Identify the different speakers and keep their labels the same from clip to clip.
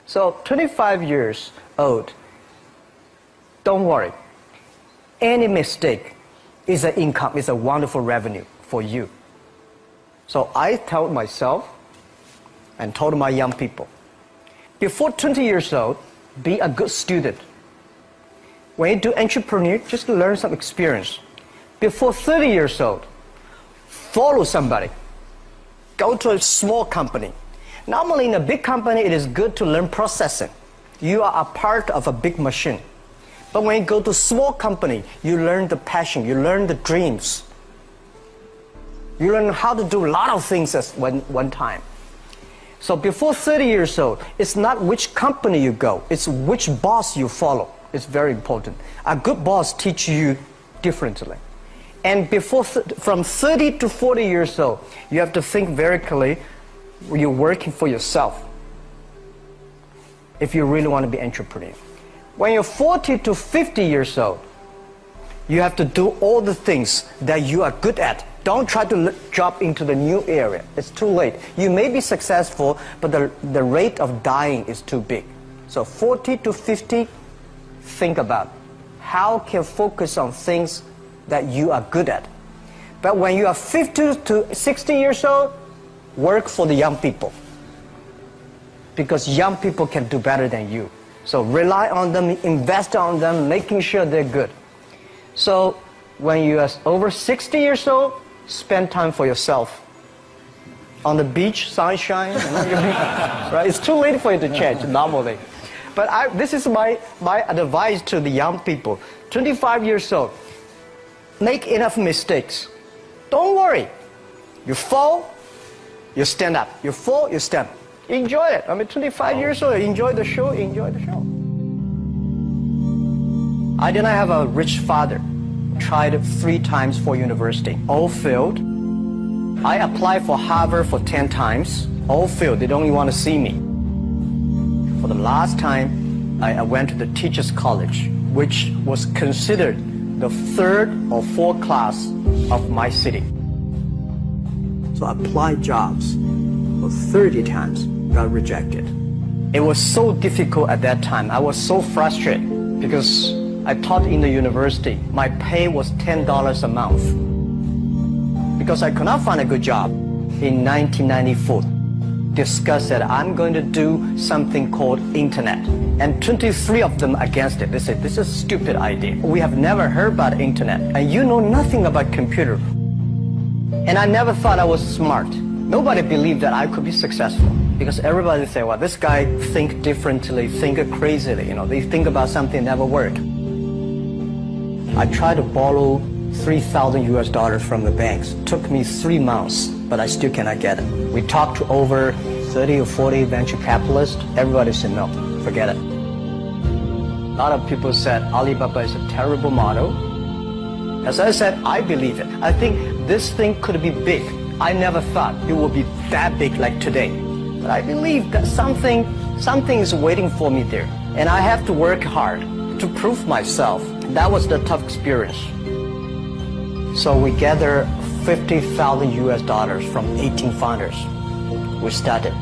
Speaker 1: So 25 years old, don't worry. Any mistake is an income, is a wonderful revenue for you. So I told myself and told my young people, before 20 years old, be a good student. When you do entrepreneur, just learn some experience. Before 30 years old, follow somebody. Go to a small company. Normally in a big company, it is good to learn processing. You are a part of a big machine. But when you go to a small company, you learn the passion, you learn the dreams. You learn how to do a lot of things at one time. So before 30 years old, it's not which company you go, it's which boss you follow. It's very important. A good boss teaches you differently. And from 30 to 40 years old, you have to think very clearly, you're working for yourself if you really want to be an entrepreneur. When you're 40 to 50 years old, you have to do all the things that you are good at. Don't try to jump into the new area. It's too late. You may be successful, but the rate of dying is too big. So 40 to 50, think about how can focus on things that you are good at. But when you are 50 to 60 years old, work for the young people. Because young people can do better than you. So rely on them, invest on them, making sure they're good. So when you are over 60 years old, spend time for yourself. On the beach, sunshine, right? It's too late for you to change normally. But this is my advice to the young people. 25 years old, make enough mistakes. Don't worry. You fall, you stand up. You fall, you stand up. Enjoy it. I mean, 25 years old, enjoy the show, enjoy the show. I did not have a rich father. Tried 3 times for university, all failed. I applied for Harvard for 10 times, all failed. They don't even want to see me. For the last time, I went to the teachers' college, which was considered the 3rd or 4th class of my city. So I applied jobs for 30 times, got rejected. It was so difficult at that time. I was so frustrated because I taught in the university. My pay was $10 a month because I could not find a good job. In 1994, discussed that I'm going to do something called internet, and 23 of them against it. They said, this is a stupid idea. We have never heard about internet, and you know nothing about computer. And I never thought I was smart. Nobody believed that I could be successful because everybody said, well, this guy think differently, think crazily. You know, they think about something never work. I tried to borrow $3,000 from the banks. Took me 3 months, but I still cannot get it. We talked to over 30 or 40 venture capitalists. Everybody said, no, forget it. A lot of people said Alibaba is a terrible model. As I said, I believe it. I think this thing could be big. I never thought it would be that big like today. But I believe that something is waiting for me there. And I have to work hard to prove myself. That was the tough experience. So we gathered $50,000 from 18 founders. We started.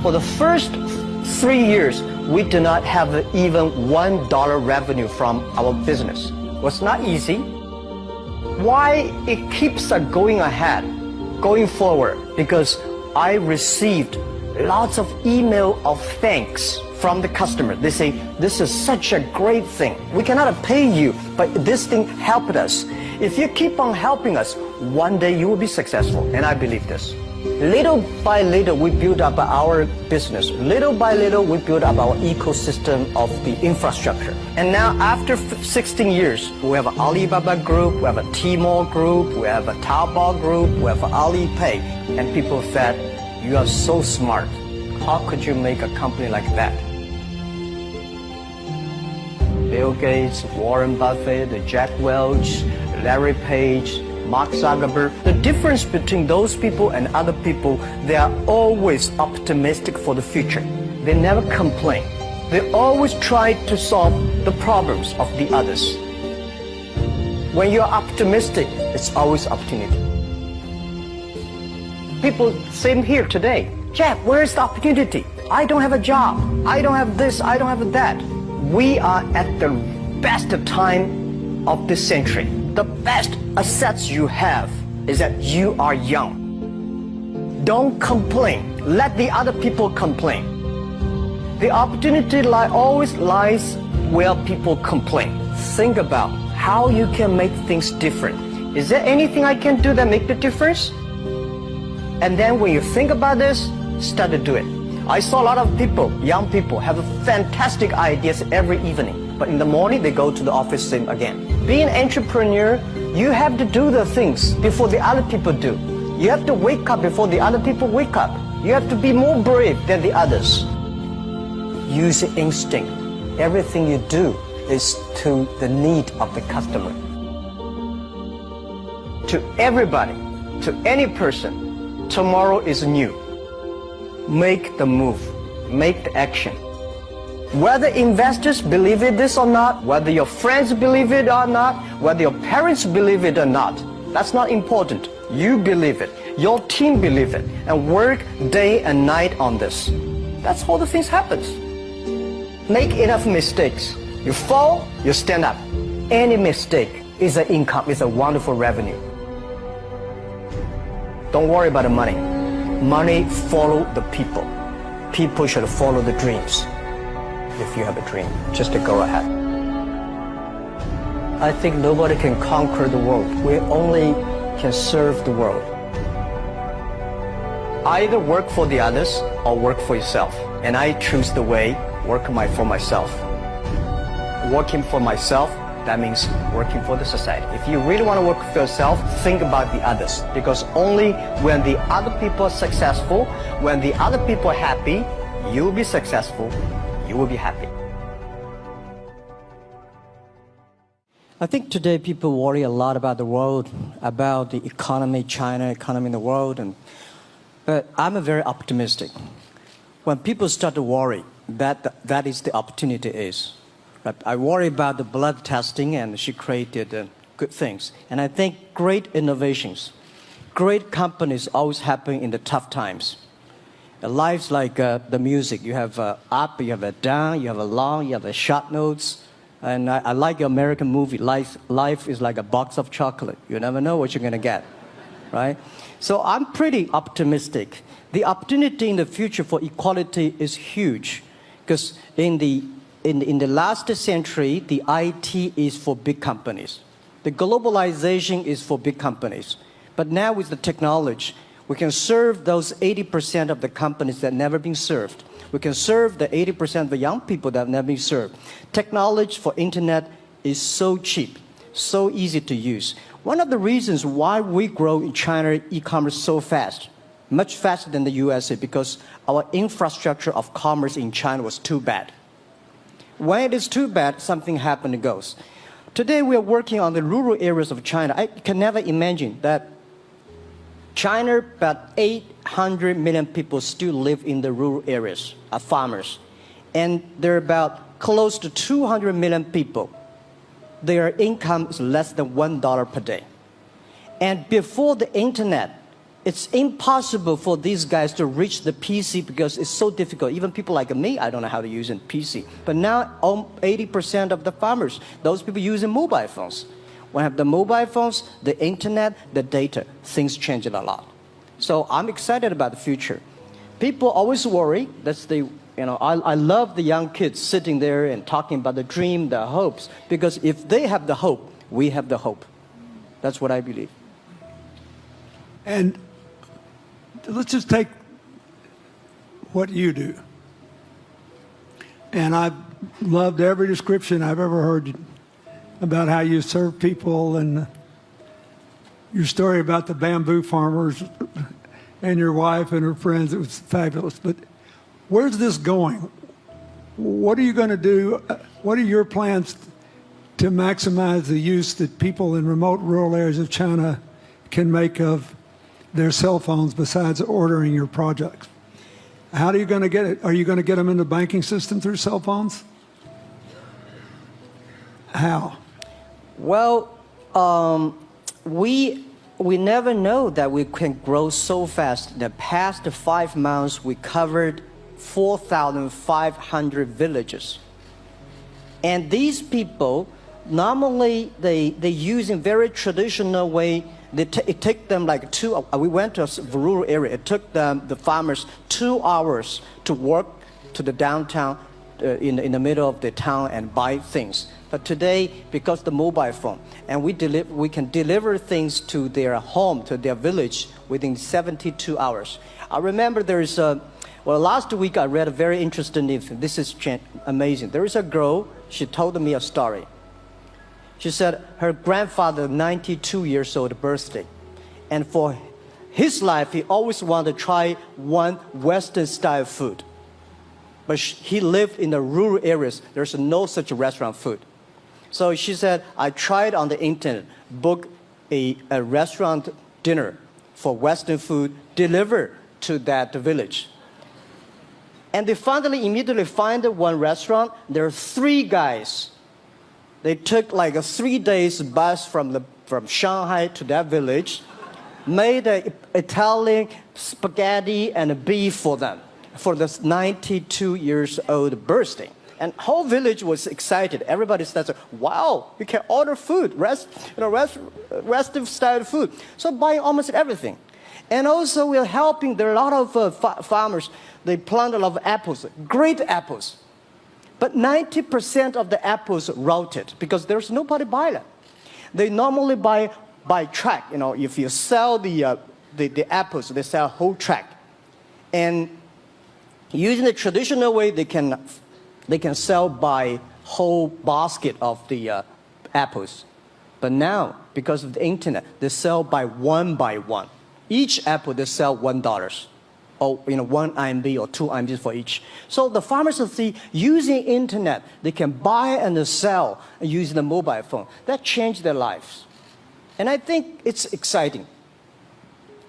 Speaker 1: For the first 3 years, we did not have even $1 revenue from our business. It was not easy. Why it keeps going ahead, going forward? Because I received lots of email of thanks from the customer. They say, this is such a great thing. We cannot pay you, but this thing helped us. If you keep on helping us, one day you will be successful. And I believe this. Little by little, we build up our business. Little by little, we build up our ecosystem of the infrastructure. And now, after 16 years, we have an Alibaba group, we have a Tmall group, we have a Taobao group, we have Alipay. And people said, you are so smart. How could you make a company like that? Bill Gates, Warren Buffett, Jack Welch, Larry Page, Mark Zuckerberg. The difference between those people and other people, they are always optimistic for the future. They never complain. They always try to solve the problems of the others. When you're optimistic, it's always opportunity. People, same here today. Jack, where is the opportunity? I don't have a job. I don't have this. I don't have that. We are at the best time of this century. The best assets you have is that you are young. Don't complain. Let the other people complain. The opportunity always lies where people complain. Think about how you can make things different. Is there anything I can do that make the difference? And then when you think about this, start to do it. I saw a lot of people, young people, have fantastic ideas every evening. But in the morning, they go to the office same again. Being an entrepreneur, you have to do the things before the other people do. You have to wake up before the other people wake up. You have to be more brave than the others. Use instinct. Everything you do is to the need of the customer. To everybody, to any person, tomorrow is new. Make the move, make the action. Whether investors believe it this or not, whether your friends believe it or not, whether your parents believe it or not, that's not important. You believe it, your team believe it, and work day and night on this. That's how the things happen. Make enough mistakes. You fall, you stand up. Any mistake is an income, is a wonderful revenue. Don't worry about the money. Money follow the people. People should follow the dreams. If you have a dream, just to go ahead. I think nobody can conquer the world. We only can serve the world. Either work for the others or work for yourself. And I choose the way, work for myself. Working for myself, that means working for the society. If you really want to work for yourself, think about the others. Because only when the other people are successful, when the other people are happy, you will be successful, you will be happy. I think today people worry a lot about the world, about the economy, China economy in the world, but I'm very optimistic. When people start to worry, that is the opportunity is. Right? I worry about the blood testing, and she created good things. And I think great innovations, great companies always happen in the tough times. Life's like the music. You have up, you have a down, you have a long, you have a short notes. And I like your American movie. Life is like a box of chocolate. You never know what you're going to get, right? So I'm pretty optimistic. The opportunity in the future for equality is huge, because in the last century, the IT is for big companies. The globalization is for big companies. But now with the technology, we can serve those 80% of the companies that never been served. We can serve the 80% of the young people that have never been served. Technology for internet is so cheap, so easy to use. One of the reasons why we grow in China e-commerce so fast, much faster than the USA, because our infrastructure of commerce in China was too bad. When it is too bad, something happens and goes. Today we are working on the rural areas of China. I can never imagine that China, about 800 million people still live in the rural areas, are farmers. And there are about close to 200 million people. Their income is less than $1 per day. And before the internet, it's impossible for these guys to reach the PC because it's so difficult. Even people like me, I don't know how to use a PC. But now 80% of the farmers, those people using mobile phones. When you have the mobile phones, the internet, the data, things change a lot. So I'm excited about the future. People always worry. I love the young kids sitting there and talking about the dream, the hopes, because if they have the hope, we have the hope. That's what I believe.
Speaker 2: And let's just take what you do. And I've loved every description I've ever heard about how you serve people, and your story about the bamboo farmers and your wife and her friends. It was fabulous. But where's this going? What are you going to do? What are your plans to maximize the use that people in remote rural areas of China can make of their cell phones besides ordering your products? How are you going to get it? Are you going to get them in the banking system through cell phones? How?
Speaker 1: Well, we never know that we can grow so fast. In the past 5 months, we covered 4,500 villages. And these people, normally they use in very traditional way. It took them like we went to a rural area. It took the farmers 2 hours to work to the downtown in the middle of the town and buy things. But today, because the mobile phone, and we can deliver things to their home, to their village within 72 hours. I remember last week I read a very interesting news. This is amazing. There is a girl, she told me a story. She said her grandfather, 92 years old birthday. And for his life, he always wanted to try one Western style food. But he lived in the rural areas. There's no such restaurant food. So she said, I tried on the internet, book a restaurant dinner for Western food, delivered to that village. And they finally immediately find one restaurant. There are 3 guys. They took like a 3 days bus from Shanghai to that village, made an Italian spaghetti and a beef for them for this 92 years old birthday. And whole village was excited. Everybody said, wow, you can order food, Western style food. So buying almost everything. And also we're helping, there are a lot of farmers, they plant a lot of apples, great apples. But 90% of the apples rotted because there's nobody buy them. They normally buy by track. If you sell the apples, they sell whole track. And using the traditional way, they can sell by whole basket of the apples. But now, because of the internet, they sell by one. Each apple, they sell $1. Or 1 RMB or 2 RMB for each. So the farmers see using internet, they can buy and sell using the mobile phone. That changed their lives. And I think it's exciting.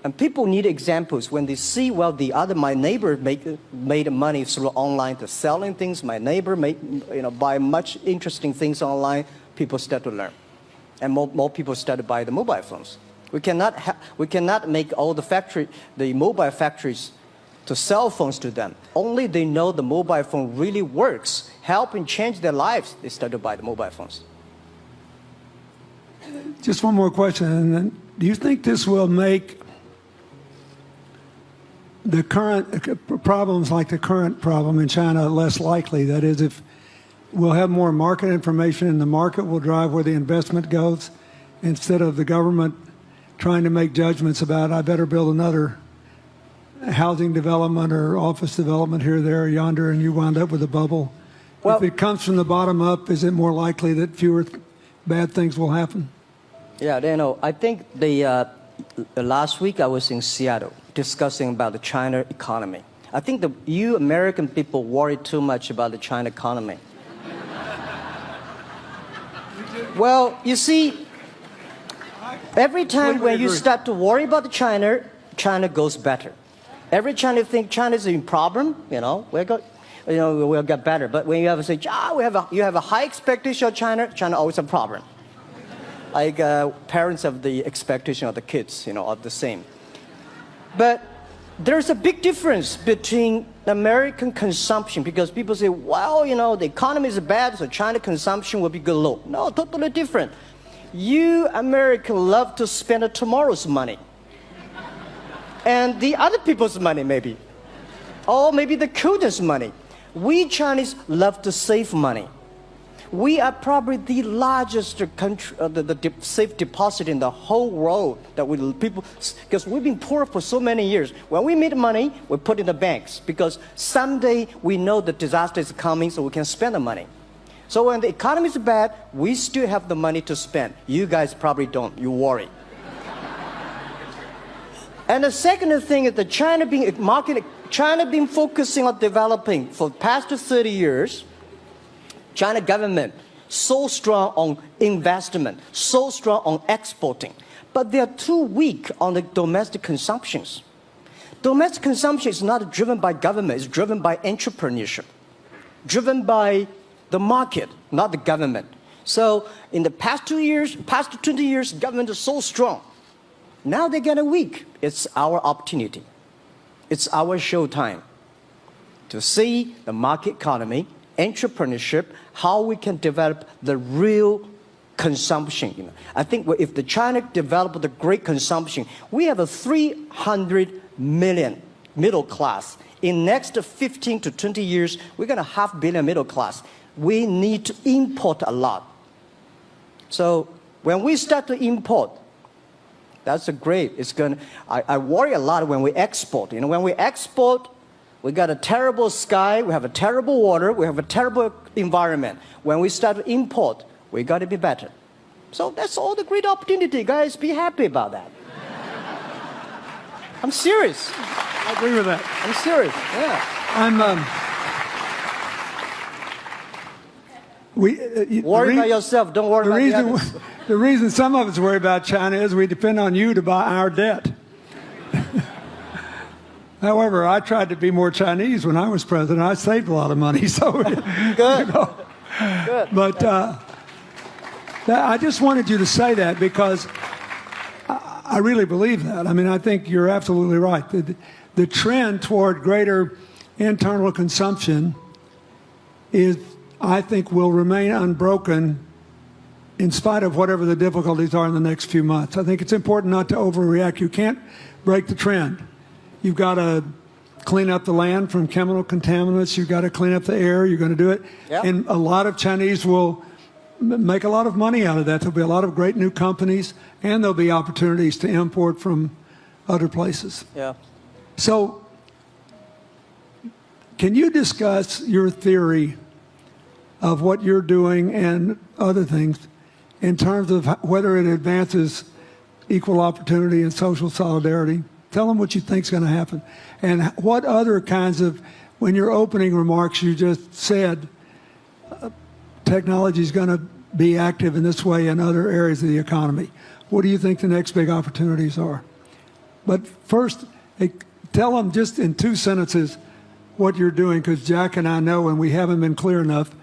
Speaker 1: And people need examples when they see, my neighbor made money through online to selling things. My neighbor buy much interesting things online. People start to learn. And more people start to buy the mobile phones. We cannot make all the mobile factories to sell phones to them. Only they know the mobile phone really works, helping change their lives, they start to buy the mobile phones.
Speaker 2: Just one more question. Do you think this will make the current problems like the current problem in China less likely? That is, if we'll have more market information and the market will drive where the investment goes instead of the government trying to make judgments about, I better build another housing development or office development here, there, or yonder, and you wound up with a bubble. Well, if it comes from the bottom up, is it more likely that fewer bad things will happen?
Speaker 1: Yeah, I think last week I was in Seattle discussing about the China economy. I think you American people worry too much about the China economy. Well, you see, every time when you start to worry about China goes better. Every time you think China is in problem, we'll get better. But when you have to say, you have a high expectation of China always a problem. Like parents have the expectation of the kids, are the same. But there's a big difference between American consumption because people say, the economy is bad, so China consumption will be good low. No, totally different. You Americans love to spend tomorrow's money. And the other people's money, maybe. Or maybe the children's money. We Chinese love to save money. We are probably the largest country, the safe deposit in the whole world because we've been poor for so many years. When we make money, we put in the banks because someday we know the disaster is coming, so we can spend the money. So when the economy is bad, we still have the money to spend. You guys probably don't. You worry. And the second thing is that China been focusing on developing for the past 30 years. China government so strong on investment, so strong on exporting, but they are too weak on the domestic consumptions. Domestic consumption is not driven by government, it's driven by entrepreneurship, driven by the market, not the government. So in the past 20 years, government is so strong. Now they're getting weak. It's our opportunity. It's our showtime. to see the market economy, entrepreneurship, how we can develop the real consumption. I think if the China developed the great consumption, we have a 300 million middle class. In next 15 to 20 years, we're going to have 500 million middle class. We need to import a lot. So when we start to import, that's a great. I worry a lot when we export. When we export, we got a terrible sky, we have a terrible water, we have a terrible environment. When we start to import, we got to be better. So that's all the great opportunity, guys. Be happy about that. I'm serious.
Speaker 2: I agree with that.
Speaker 1: I'm serious. Yeah. Worry about yourself. Don't worry about the others.
Speaker 2: The reason some of us worry about China is we depend on you to buy our debt. However, I tried to be more Chinese when I was president. I saved a lot of money. So
Speaker 1: good. Good.
Speaker 2: But I just wanted you to say that because I really believe that. I mean, I think you're absolutely right. The trend toward greater internal consumption I think, will remain unbroken in spite of whatever the difficulties are in the next few months. I think it's important not to overreact. You can't break the trend. You've got to clean up the land from chemical contaminants. You've got to clean up the air. You're going to do it. Yep. And a lot of Chinese will make a lot of money out of that. There'll be a lot of great new companies, and there'll be opportunities to import from other places.
Speaker 1: Yeah.
Speaker 2: So can you discuss your theory of what you're doing and other things in terms of whether it advances equal opportunity and social solidarity? Tell them what you think is going to happen. And what other kinds of, when your opening remarks, you just said technology is going to be active in this way in other areas of the economy. What do you think the next big opportunities are? But first, tell them just in 2 sentences what you're doing, because Jack and I know, and we haven't been clear enough.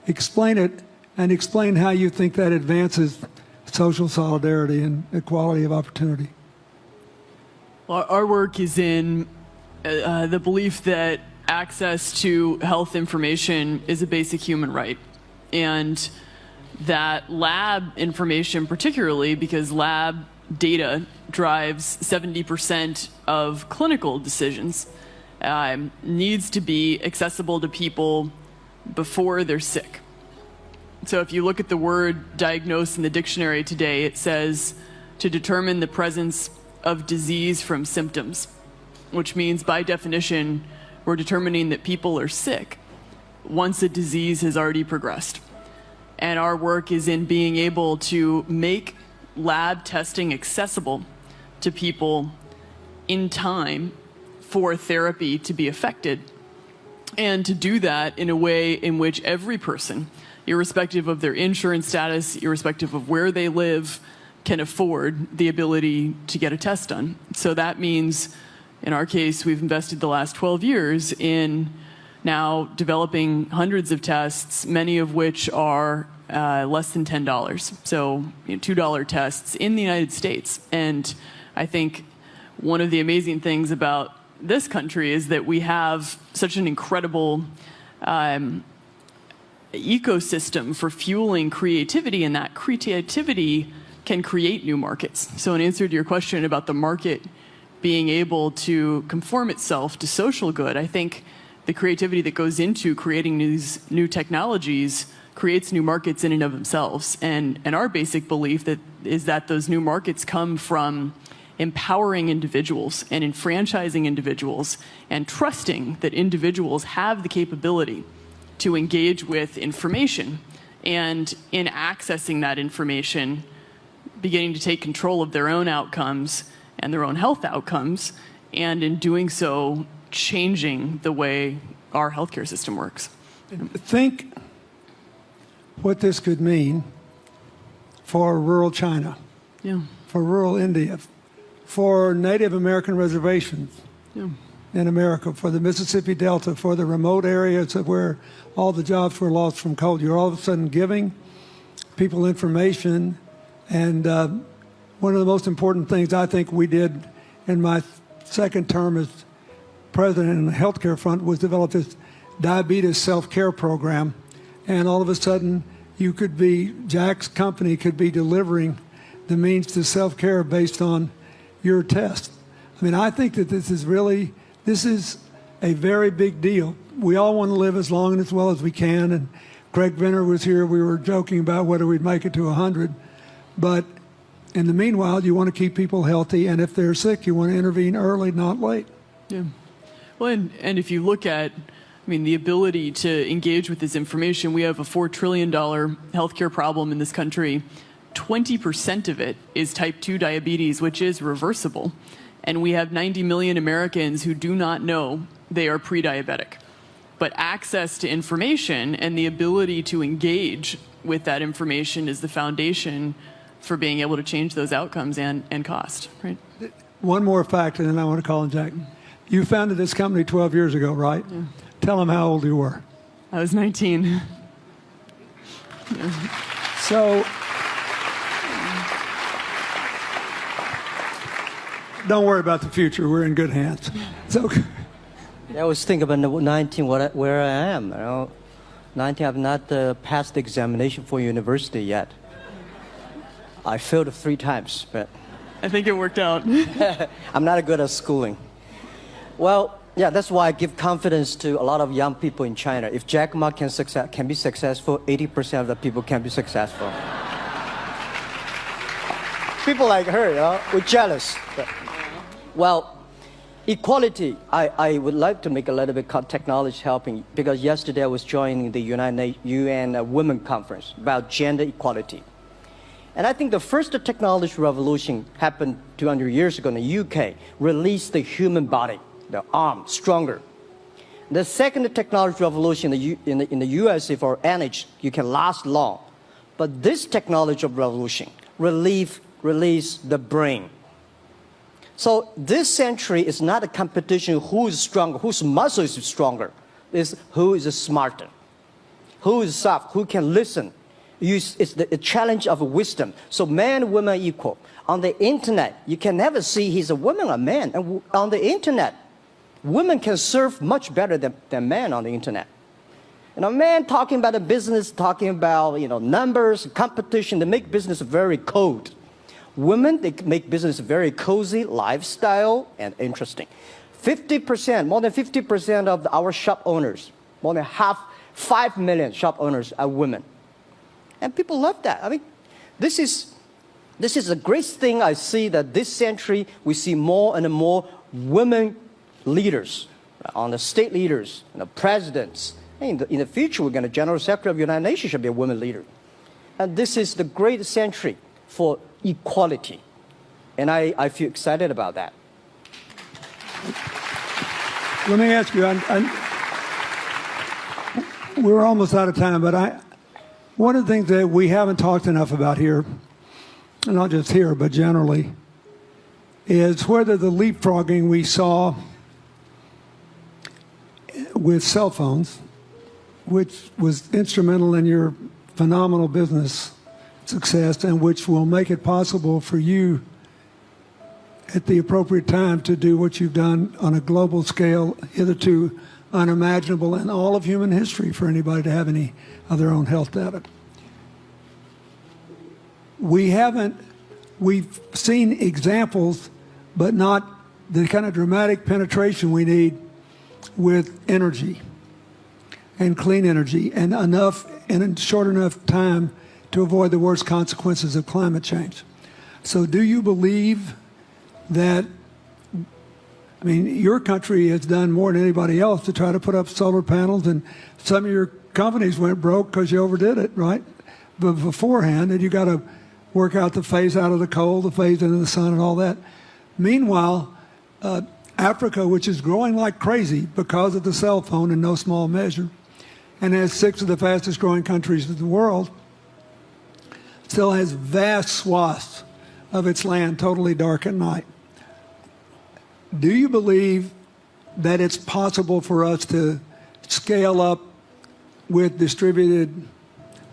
Speaker 2: Explain it, and explain how you think that advances social solidarity and equality of opportunity.
Speaker 3: Well, our work is in the belief that access to health information is a basic human right, and that lab information, particularly because lab data drives 70% of clinical decisions, needs to be accessible to people before they're sick. So if you look at the word diagnose in the dictionary today, it says to determine the presence of disease from symptoms, which means by definition, we're determining that people are sick once a disease has already progressed. And our work is in being able to make lab testing accessible to people in time for therapy to be effected. And to do that in a way in which every person, irrespective of their insurance status, irrespective of where they live, can afford the ability to get a test done. So that means, in our case, we've invested the last 12 years in now developing hundreds of tests, many of which are less than $10. So $2 tests in the United States. And I think one of the amazing things about this country is that we have such an incredible ecosystem for fueling creativity, and that creativity can create new markets. So in answer to your question about the market being able to conform itself to social good, I think the creativity that goes into creating these new technologies creates new markets in and of themselves. And our basic belief is that those new markets come from empowering individuals and enfranchising individuals and trusting that individuals have the capability to engage with information, and in accessing that information, beginning to take control of their own outcomes and their own health outcomes, and in doing so, changing the way our healthcare system works.
Speaker 2: Think what this could mean for rural China, for rural India, for Native American reservations in America, for the Mississippi Delta, for the remote areas of where all the jobs were lost from coal. You're all of a sudden giving people information. And one of the most important things I think we did in my second term as president in the healthcare front was develop this diabetes self-care program, and all of a sudden Jack's company could be delivering the means to self-care based on your test. I mean, I think that this is a very big deal. We all want to live as long and as well as we can, and Craig Venner was here. We were joking about whether we'd make it to 100, but in the meanwhile, you want to keep people healthy, and if they're sick, you want to intervene early, not late.
Speaker 3: Yeah. Well, and if you look at, the ability to engage with this information, we have a $4 trillion healthcare problem in this country. 20% of it is type 2 diabetes, which is reversible. And we have 90 million Americans who do not know they are pre-diabetic. But access to information and the ability to engage with that information is the foundation for being able to change those outcomes and cost, right?
Speaker 2: One more fact, and then I want to call on Jack. You founded this company 12 years ago, right? Yeah. Tell them how old you were.
Speaker 3: I was 19. Yeah.
Speaker 2: So, don't worry about the future. We're in good hands. It's okay.
Speaker 1: I was thinking about 19, where I am. 19, I've not passed the examination for university yet. I failed 3 times, but
Speaker 3: I think it worked out.
Speaker 1: I'm not good at schooling. Well, yeah, that's why I give confidence to a lot of young people in China. If Jack Ma can be successful, 80% of the people can be successful. People like her, we're jealous. But, well, equality, I would like to make a little bit technology helping, because yesterday I was joining the UN Women Conference about gender equality. And I think the first technology revolution happened 200 years ago in the UK, released the human body, the arm, stronger. The second technology revolution in the US, for energy, you can last long. But this technology revolution release the brain. So this century is not a competition who is stronger, whose muscle is stronger. It's who is smarter, who is soft, who can listen. It's the challenge of wisdom. So man and woman are equal. On the internet, you can never see he's a woman or man. And on the internet, women can serve much better than men on the internet. Men talking about the business, talking about numbers, competition, they make business very cold. Women, they make business very cozy, lifestyle, and interesting. 50%, more than 50% of our shop owners, more than 5 million shop owners are women. And people love that. This is the great thing I see, that this century we see more and more women leaders, on the state leaders, the presidents. In the future, we're going to General Secretary of the United Nations should be a woman leader. And this is the great century for equality. And I feel excited about that.
Speaker 2: Let me ask you, we're almost out of time, but one of the things that we haven't talked enough about here, and not just here, but generally, is whether the leapfrogging we saw with cell phones, which was instrumental in your phenomenal business success, and which will make it possible for you at the appropriate time to do what you've done on a global scale, hitherto unimaginable in all of human history for anybody to have any of their own health data. We've seen examples, but not the kind of dramatic penetration we need with energy and clean energy, and enough in a short enough time to avoid the worst consequences of climate change. So do you believe that, your country has done more than anybody else to try to put up solar panels, and some of your companies went broke because you overdid it, right? But beforehand, and you got to work out the phase out of the coal, the phase into the sun, and all that. Meanwhile, Africa, which is growing like crazy because of the cell phone in no small measure, and has 6 of the fastest growing countries in the world, still has vast swaths of its land totally dark at night. Do you believe that it's possible for us to scale up with distributed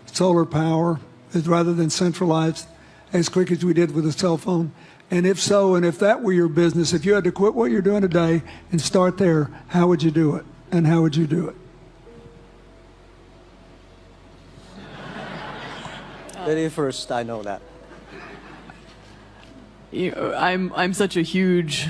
Speaker 2: solar power rather than centralized as quick as we did with the cell phone? And if so, and if that were your business, if you had to quit what you're doing today and start there, how would you do it? And how would you do it?
Speaker 1: 31st, I know that.
Speaker 3: I'm such a huge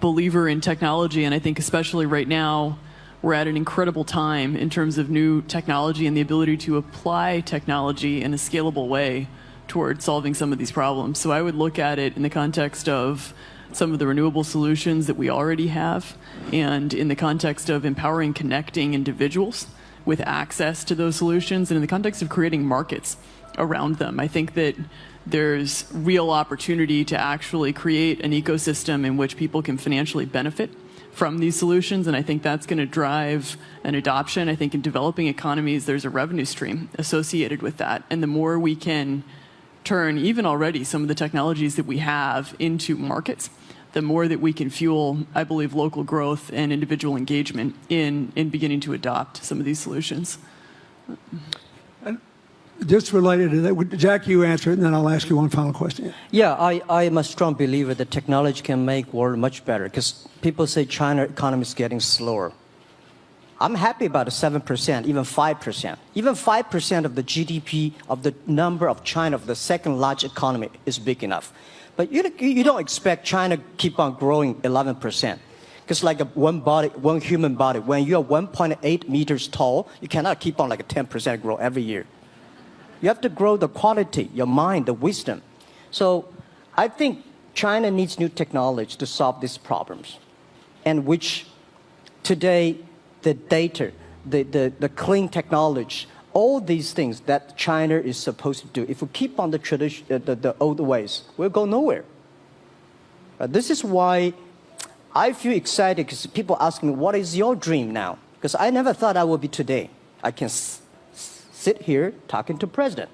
Speaker 3: believer in technology, and I think especially right now, we're at an incredible time in terms of new technology and the ability to apply technology in a scalable way toward solving some of these problems. So I would look at it in the context of some of the renewable solutions that we already have, and in the context of empowering, connecting individuals with access to those solutions, and in the context of creating markets around them. I think that there's real opportunity to actually create an ecosystem in which people can financially benefit from these solutions, and I think that's going to drive an adoption. I think in developing economies, there's a revenue stream associated with that, and the more we can turn even already some of the technologies that we have into markets, the more that we can fuel, I believe, local growth and individual engagement in beginning to adopt some of these solutions.
Speaker 2: Just related to that, Jack, you answer it, and then I'll ask you one final question.
Speaker 1: Yeah, I am a strong believer that technology can make world much better, because people say China economy is getting slower. I'm happy about the 7%, even 5%. Even 5% of the GDP of the number of China, of the second largest economy, is big enough. But you don't expect China to keep on growing 11%. Because like one human body, when you're 1.8 meters tall, you cannot keep on like a 10% grow every year. You have to grow the quality, your mind, the wisdom. So I think China needs new technology to solve these problems, and which today the data, the clean technology, all these things that China is supposed to do, if we keep on the tradition, the old ways, we'll go nowhere. This is why I feel excited, because people ask me, what is your dream now? Because I never thought I would be today. I can sit here talking to president.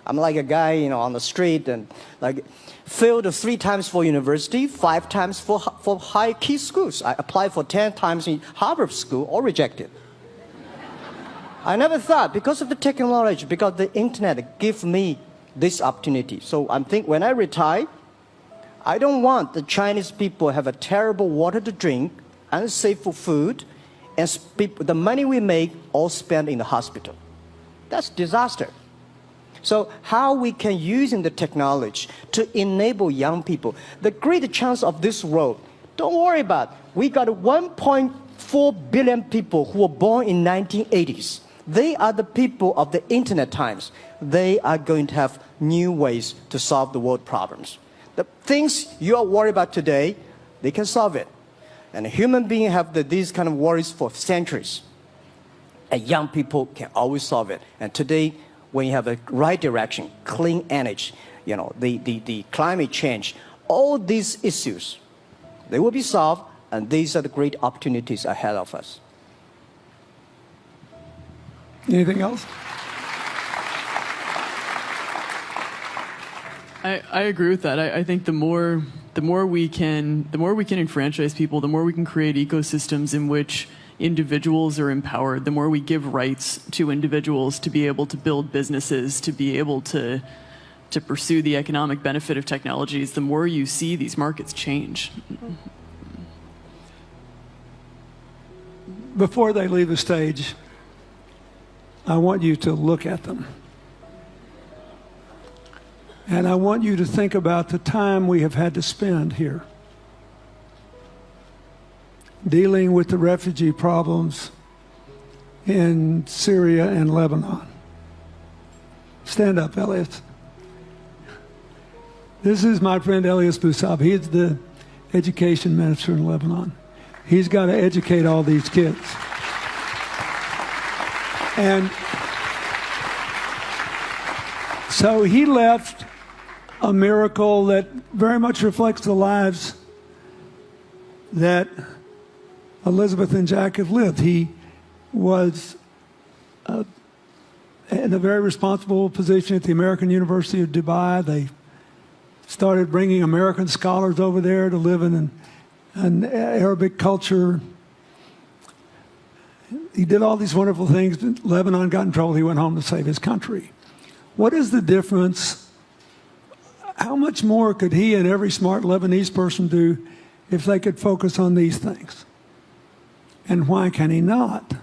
Speaker 1: I'm like a guy, on the street, and like failed 3 times for university, 5 times for high key schools. I applied for 10 times in Harvard school, all rejected. I never thought, because of the technology, because the internet gave me this opportunity. So I think when I retire, I don't want the Chinese people have a terrible water to drink, unsafe for food, and the money we make all spent in the hospital. That's disaster. So how we can use the technology to enable young people, the great chance of this world, don't worry about it. We got 1.4 billion people who were born in 1980s. They are the people of the internet times. They are going to have new ways to solve the world problems. The things you are worried about today, they can solve it. And human beings have these kind of worries for centuries. And young people can always solve it. And today, when you have a right direction, clean energy, the climate change, all these issues, they will be solved, and these are the great opportunities ahead of us.
Speaker 2: Anything else?
Speaker 3: I agree with that. I think the more we can enfranchise people, the more we can create ecosystems in which individuals are empowered, the more we give rights to individuals to be able to build businesses, to be able to pursue the economic benefit of technologies, the more you see these markets change.
Speaker 2: Before they leave the stage, I want you to look at them. And I want you to think about the time we have had to spend here dealing with the refugee problems in Syria and Lebanon. Stand up, Elias. This is my friend Elias Bousab. He's the education minister in Lebanon. He's got to educate all these kids. And so he left a miracle that very much reflects the lives that Elizabeth and Jack have lived. He was in a very responsible position at the American University of Dubai. They started bringing American scholars over there to live in an Arabic culture. He did all these wonderful things. Lebanon got in trouble. He went home to save his country. What is the difference? How much more could he and every smart Lebanese person do if they could focus on these things? And why can he not?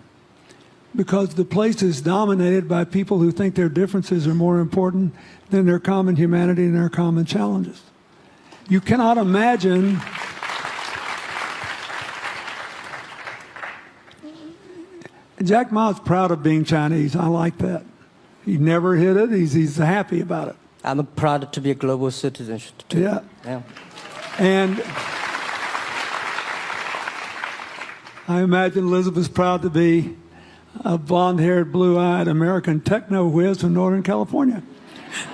Speaker 2: because the place is dominated by people who think their differences are more important than their common humanity and their common challenges. You cannot imagine Jack Ma's proud of being Chinese. I like that. He never hid it. He's happy about it.
Speaker 1: I'm proud to be a global citizen too.
Speaker 2: Yeah. And I imagine Elizabeth's proud to be a blonde-haired, blue-eyed American techno whiz from Northern California.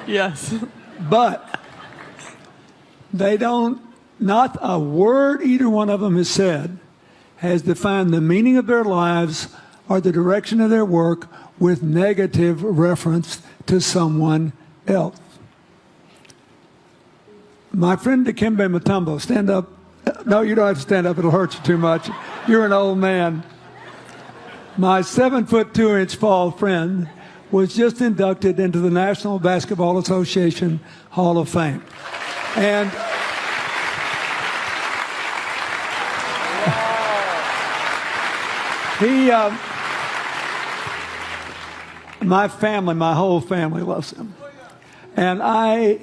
Speaker 3: Yes.
Speaker 2: But they don't, not a word either one of them has said has defined the meaning of their lives or the direction of their work with negative reference to someone else. My friend Dikembe Mutombo, stand up. No, you don't have to stand up. It'll hurt you too much. You're an old man. My 7'2" tall friend was just inducted into the National Basketball Association Hall of Fame. And my whole family loves him. And I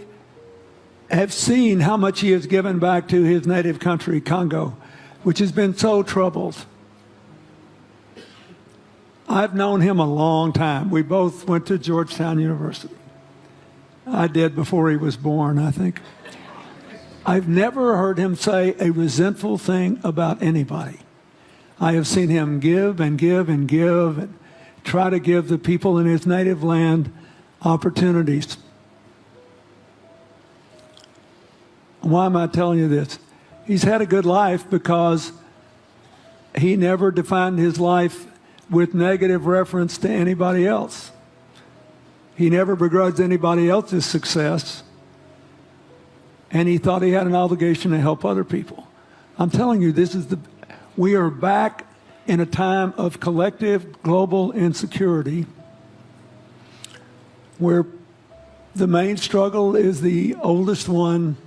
Speaker 2: have seen how much he has given back to his native country, Congo, which has been so troubled. I've known him a long time. We both went to Georgetown University. I did before he was born, I think. I've never heard him say a resentful thing about anybody. I have seen him give and give and give and try to give the people in his native land opportunities. Why am I telling you this? He's had a good life because he never defined his life with negative reference to anybody else. He never begrudged anybody else's success, and he thought he had an obligation to help other people. I'm telling you, we are back in a time of collective global insecurity where the main struggle is the oldest one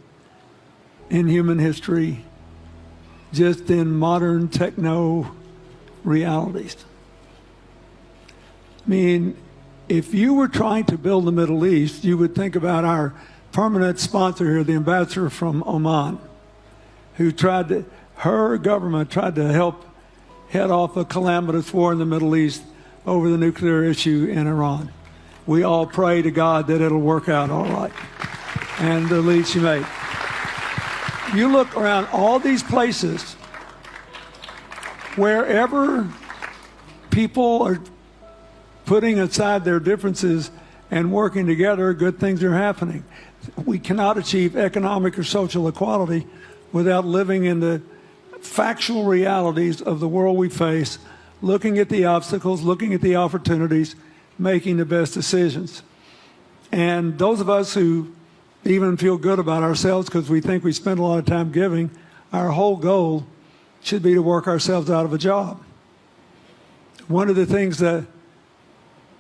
Speaker 2: in human history, just in modern techno realities. I mean, if you were trying to build the Middle East, you would think about our permanent sponsor here, the ambassador from Oman, who her government tried to help head off a calamitous war in the Middle East over the nuclear issue in Iran. We all pray to God that it'll work out all right. And the lead she made. You look around all these places, wherever people are putting aside their differences and working together, good things are happening. We cannot achieve economic or social equality without living in the factual realities of the world we face, looking at the obstacles, looking at the opportunities, making the best decisions. And those of us who even feel good about ourselves because we think we spend a lot of time giving, our whole goal should be to work ourselves out of a job. One of the things that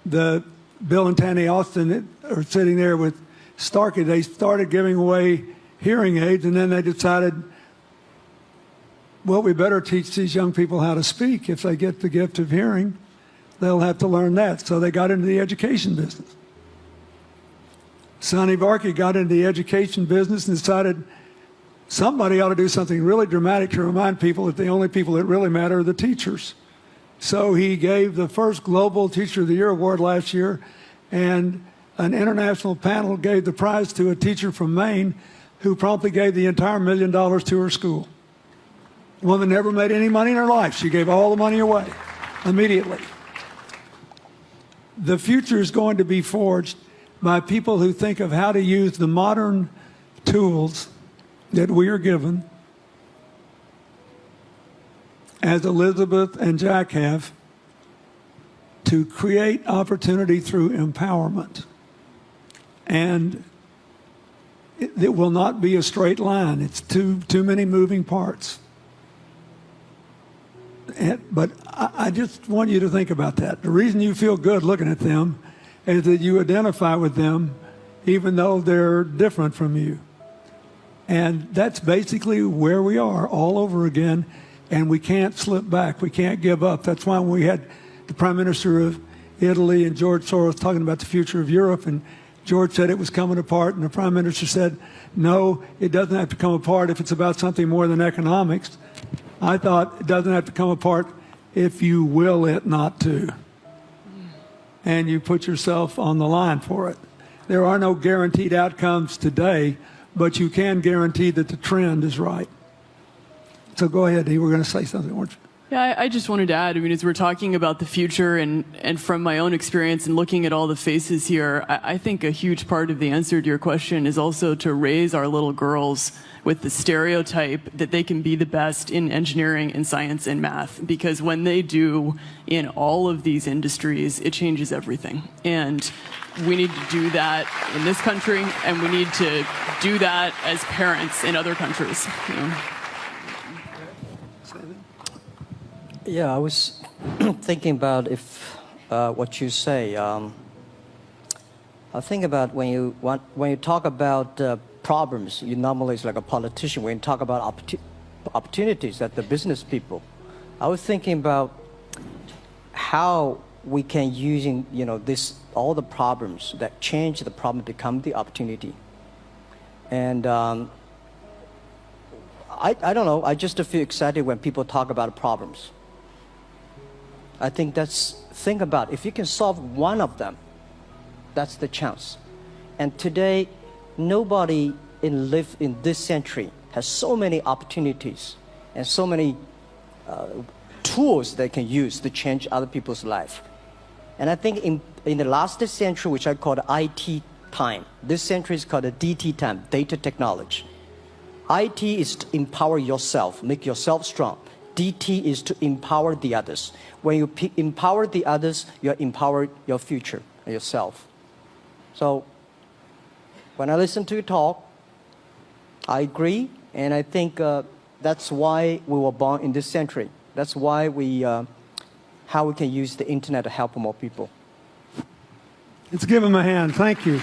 Speaker 2: Bill and Tanny Austin are sitting there with Starkey, they started giving away hearing aids, and then they decided, well, we better teach these young people how to speak. If they get the gift of hearing, they'll have to learn that. So they got into the education business. Sonny Barkey got into the education business and decided somebody ought to do something really dramatic to remind people that the only people that really matter are the teachers. So he gave the first Global Teacher of the Year award last year, and an international panel gave the prize to a teacher from Maine who promptly gave the entire $1 million to her school. A woman never made any money in her life. She gave all the money away immediately. The future is going to be forged by people who think of how to use the modern tools that we are given, as Elizabeth and Jack have, to create opportunity through empowerment. And it will not be a straight line. It's too many moving parts. But I just want you to think about that. The reason you feel good looking at them is that you identify with them even though they're different from you. And that's basically where we are all over again, and we can't slip back. We can't give up. That's why when we had the Prime Minister of Italy and George Soros talking about the future of Europe, and George said it was coming apart, and the Prime Minister said, no, it doesn't have to come apart if it's about something more than economics. I thought it doesn't have to come apart if you will it not to. And you put yourself on the line for it. There are no guaranteed outcomes today, but you can guarantee that the trend is right. So go ahead, you were going to say something, weren't you?
Speaker 3: Yeah, I just wanted to add, I mean, as we're talking about the future and from my own experience and looking at all the faces here, I think a huge part of the answer to your question is also to raise our little girls with the stereotype that they can be the best in engineering and science and math, because when they do in all of these industries, it changes everything. And we need to do that in this country, and we need to do that as parents in other countries. You know?
Speaker 1: Yeah, I was thinking about if what you say. I think about when you talk about problems, you normally is like a politician. When you talk about opportunities that the business people, I was thinking about how we can using all the problems that change the problem become the opportunity. And I don't know. I just feel excited when people talk about problems. I think think about if you can solve one of them, that's the chance. And today, nobody live in this century has so many opportunities and so many tools they can use to change other people's life. And I think in the last century, which I call the IT time, this century is called the DT time, data technology. IT is to empower yourself, make yourself strong. DT is to empower the others. When you empower the others, you empower your future, yourself. So when I listen to you talk, I agree, and I think that's why we were born in this century. That's why how we can use the internet to help more people.
Speaker 2: Let's give him a hand. Thank you.